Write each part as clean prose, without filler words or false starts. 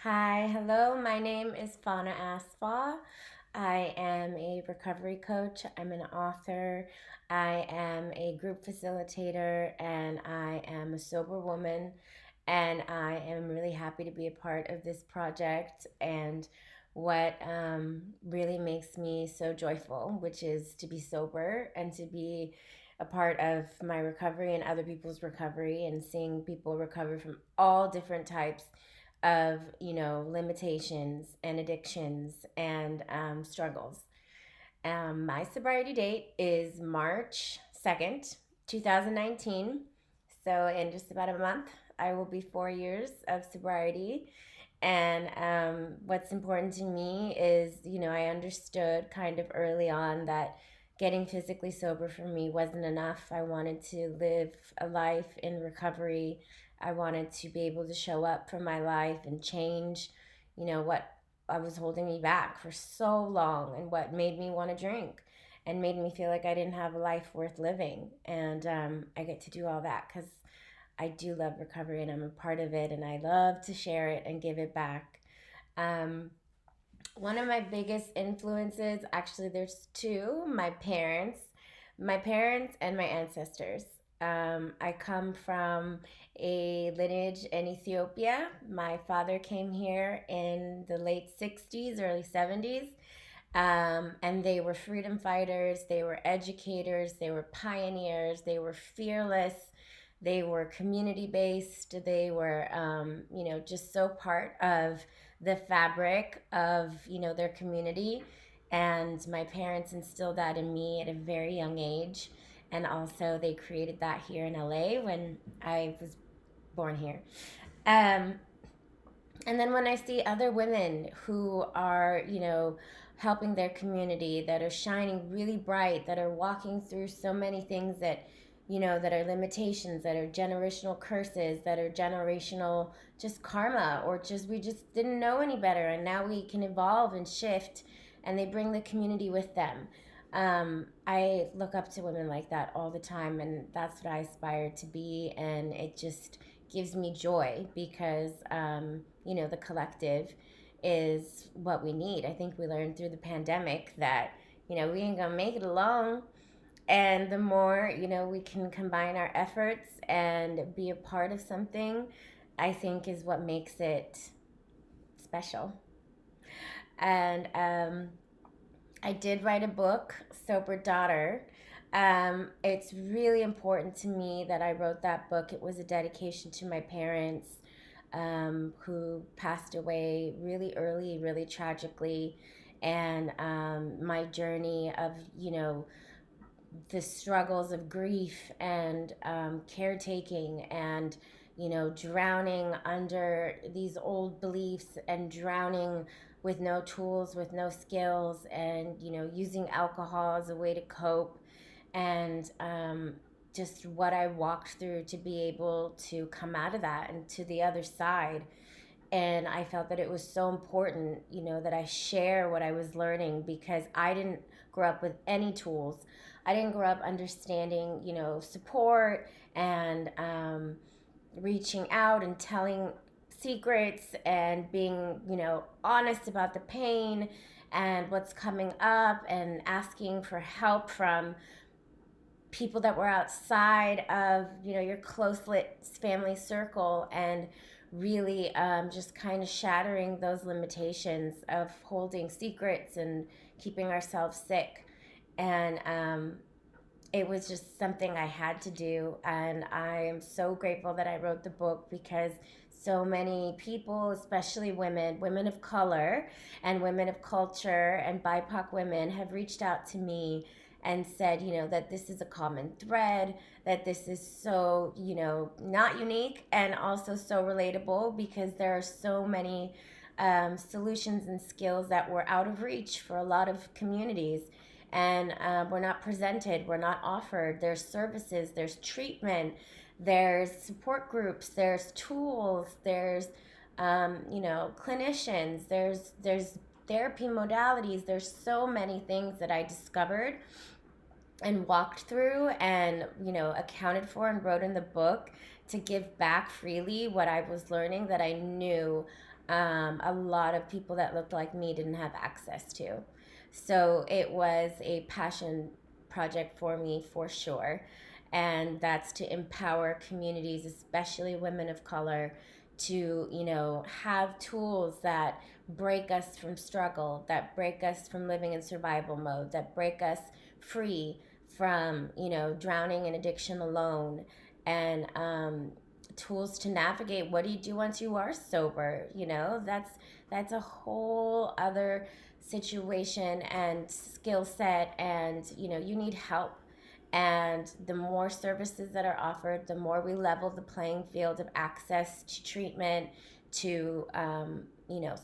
Hi, hello. My name is Fawna Asfaw. I am a recovery coach. I'm an author. I am a group facilitator, and I am a sober woman. And I am really happy to be a part of this project and what really makes me so joyful, which is to be sober and to be a part of my recovery and other people's recovery and seeing people recover from all different types of limitations and addictions and struggles. My sobriety date is March 2nd, 2019. So in just about a month I will be 4 years of sobriety. And what's important to me is, I understood kind of early on that getting physically sober for me wasn't enough. I wanted to live a life in recovery. I wanted to be able to show up for my life and change, what I was holding me back for so long and what made me want to drink and made me feel like I didn't have a life worth living. And I get to do all that because I do love recovery and I'm a part of it and I love to share it and give it back. Um, One of my biggest influences, actually, there's two: my parents and my ancestors. I come from a lineage in Ethiopia. My father came here in the late 60s, early 70s. And they were freedom fighters, they were educators, they were pioneers, they were fearless, they were community based, they were, just so part of the fabric of, their community. And my parents instilled that in me at a very young age. And also, they created that here in LA when I was born here. Um, and then when I see other women who are, helping their community, that are shining really bright, that are walking through so many things that, that are limitations, that are generational curses, that are generational just karma, or just we just didn't know any better. And now we can evolve and shift, and they bring the community with them. I look up to women like that all the time, and that's what I aspire to be. And it just gives me joy because, the collective is what we need. I think we learned through the pandemic that, we ain't gonna make it alone. And the more, we can combine our efforts and be a part of something, I think is what makes it special. And I did write a book, Sober Daughter. It's really important to me that I wrote that book. It was a dedication to my parents, who passed away really early, really tragically. And my journey of, the struggles of grief and caretaking and, drowning under these old beliefs and drowning with no tools, with no skills, and, using alcohol as a way to cope. And just what I walked through to be able to come out of that and to the other side. And I felt that it was so important, that I share what I was learning because I didn't grow up with any tools. I didn't grow up understanding, support and reaching out and telling secrets and being, honest about the pain and what's coming up and asking for help from people that were outside of, your close lit family circle, and really just kind of shattering those limitations of holding secrets and keeping ourselves sick. And it was just something I had to do. And I am so grateful that I wrote the book because so many people, especially women of color and women of culture and BIPOC women, have reached out to me and said, that this is a common thread, that this is so, not unique and also so relatable because there are so many solutions and skills that were out of reach for a lot of communities, and we're not presented, we're not offered. There's services, there's treatment, there's support groups, there's tools, there's clinicians, there's therapy modalities. There's so many things that I discovered and walked through and, accounted for and wrote in the book to give back freely what I was learning that I knew A lot of people that looked like me didn't have access to. So it was a passion project for me for sure. And that's to empower communities, especially women of color, to, have tools that break us from struggle, that break us from living in survival mode, that break us free from, drowning in addiction alone, and tools to navigate what do you do once you are sober. That's a whole other situation and skill set, and you need help. And the more services that are offered, the more we level the playing field of access to treatment, to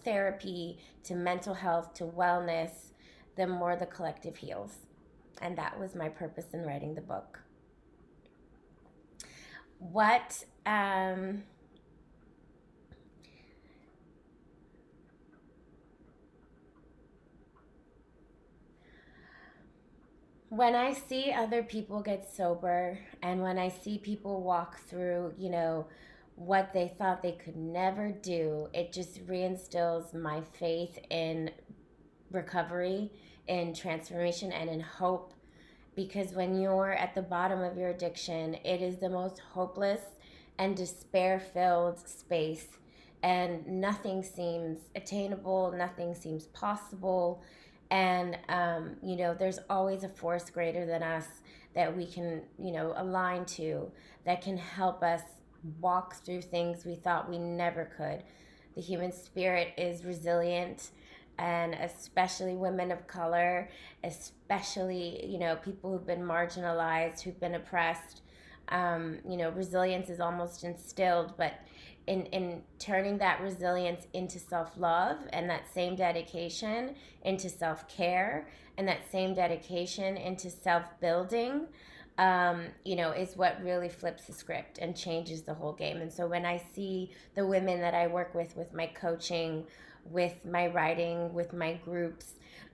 therapy, to mental health, to wellness, the more the collective heals. And that was my purpose in writing the book. What When I see other people get sober, and when I see people walk through, what they thought they could never do, it just reinstills my faith in recovery, in transformation, and in hope. Because when you're at the bottom of your addiction, it is the most hopeless and despair filled space. And nothing seems attainable, nothing seems possible. And, there's always a force greater than us that we can, align to, that can help us walk through things we thought we never could. The human spirit is resilient, and especially women of color, especially people who've been marginalized, who've been oppressed. Resilience is almost instilled, but in turning that resilience into self-love, and that same dedication into self-care, and that same dedication into self-building, is what really flips the script and changes the whole game. And so when I see the women that I work with my coaching, with my writing, with my groups,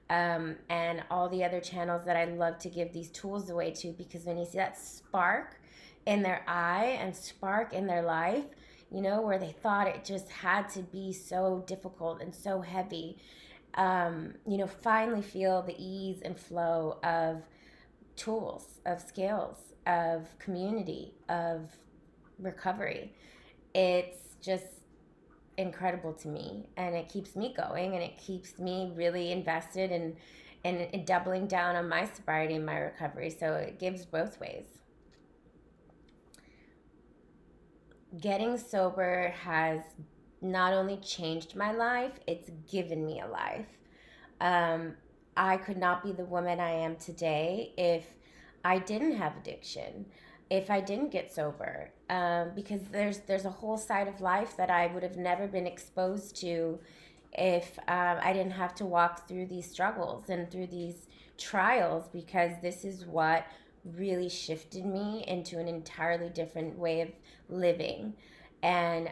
and all the other channels that I love to give these tools away to, because when you see that spark in their eye and spark in their life, where they thought it just had to be so difficult and so heavy, finally feel the ease and flow of tools, of skills, of community, of recovery. It's just incredible to me, and it keeps me going, and it keeps me really invested in doubling down on my sobriety and my recovery. So it gives both ways. Getting sober has not only changed my life, it's given me a life. Um, I could not be the woman I am today if I didn't have addiction, if I didn't get sober, because there's a whole side of life that I would have never been exposed to if I didn't have to walk through these struggles and through these trials, because this is what really shifted me into an entirely different way of living. And,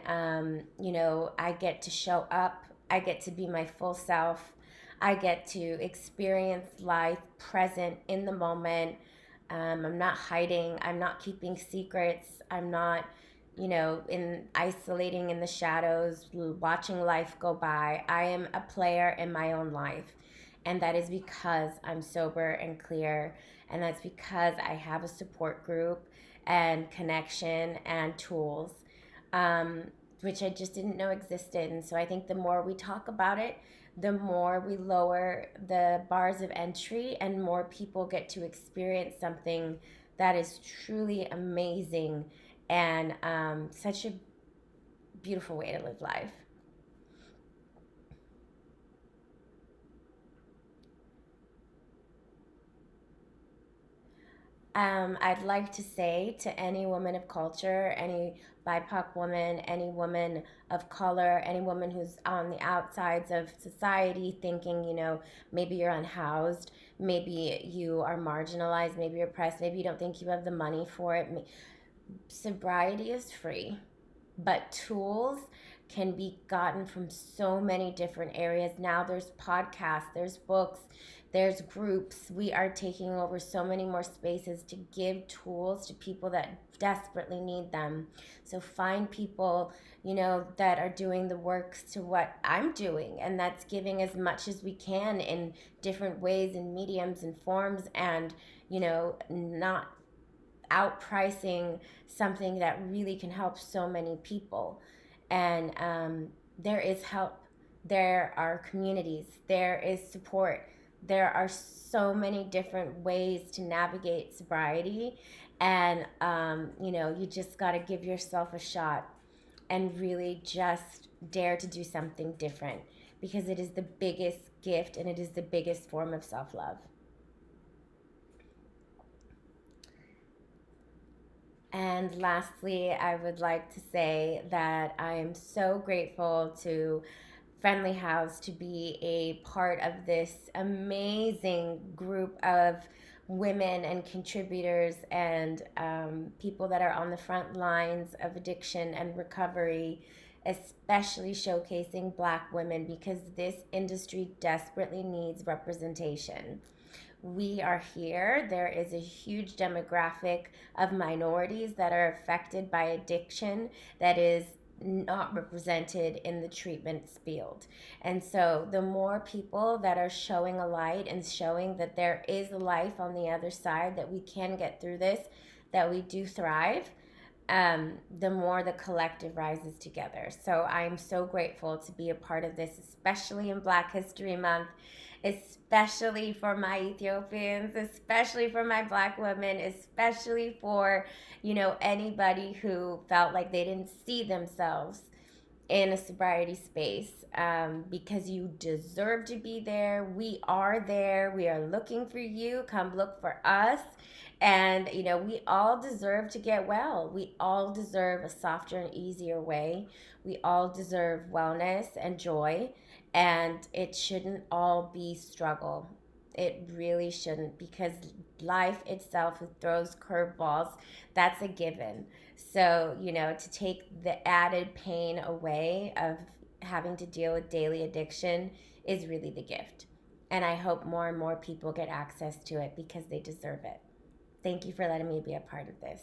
I get to show up, I get to be my full self, I get to experience life present in the moment. I'm not hiding, I'm not keeping secrets, I'm not, in isolating in the shadows, watching life go by. I am a player in my own life. And that is because I'm sober and clear. And that's because I have a support group and connection and tools, um, which I just didn't know existed. And so I think the more we talk about it, the more we lower the bars of entry, and more people get to experience something that is truly amazing, and such a beautiful way to live life. I'd like to say to any woman of culture, any BIPOC woman, any woman of color, any woman who's on the outsides of society thinking, maybe you're unhoused, maybe you are marginalized, maybe you're oppressed, maybe you don't think you have the money for it. Sobriety is free, but tools can be gotten from so many different areas. Now there's podcasts, there's books, there's groups. We are taking over so many more spaces to give tools to people that desperately need them. So find people, that are doing the works to what I'm doing, and that's giving as much as we can in different ways and mediums and forms, and not outpricing something that really can help so many people. And there is help, there are communities, there is support, there are so many different ways to navigate sobriety. And you just got to give yourself a shot and really just dare to do something different, because it is the biggest gift and it is the biggest form of self-love. And lastly, I would like to say that I am so grateful to Friendly House to be a part of this amazing group of women and contributors and people that are on the front lines of addiction and recovery, especially showcasing Black women, because this industry desperately needs representation. We are here. There is a huge demographic of minorities that are affected by addiction that is not represented in the treatments field. And so the more people that are showing a light and showing that there is a life on the other side, that we can get through this, that we do thrive, the more the collective rises together. So I'm so grateful to be a part of this, especially in Black History Month, especially for my Ethiopians, especially for my Black women, especially for, anybody who felt like they didn't see themselves in a sobriety space, because you deserve to be there. We are there. We are looking for you. Come look for us. And, we all deserve to get well. We all deserve a softer and easier way. We all deserve wellness and joy. And it shouldn't all be struggle. It really shouldn't, because life itself throws curveballs. That's a given. So, to take the added pain away of having to deal with daily addiction is really the gift. And I hope more and more people get access to it because they deserve it. Thank you for letting me be a part of this.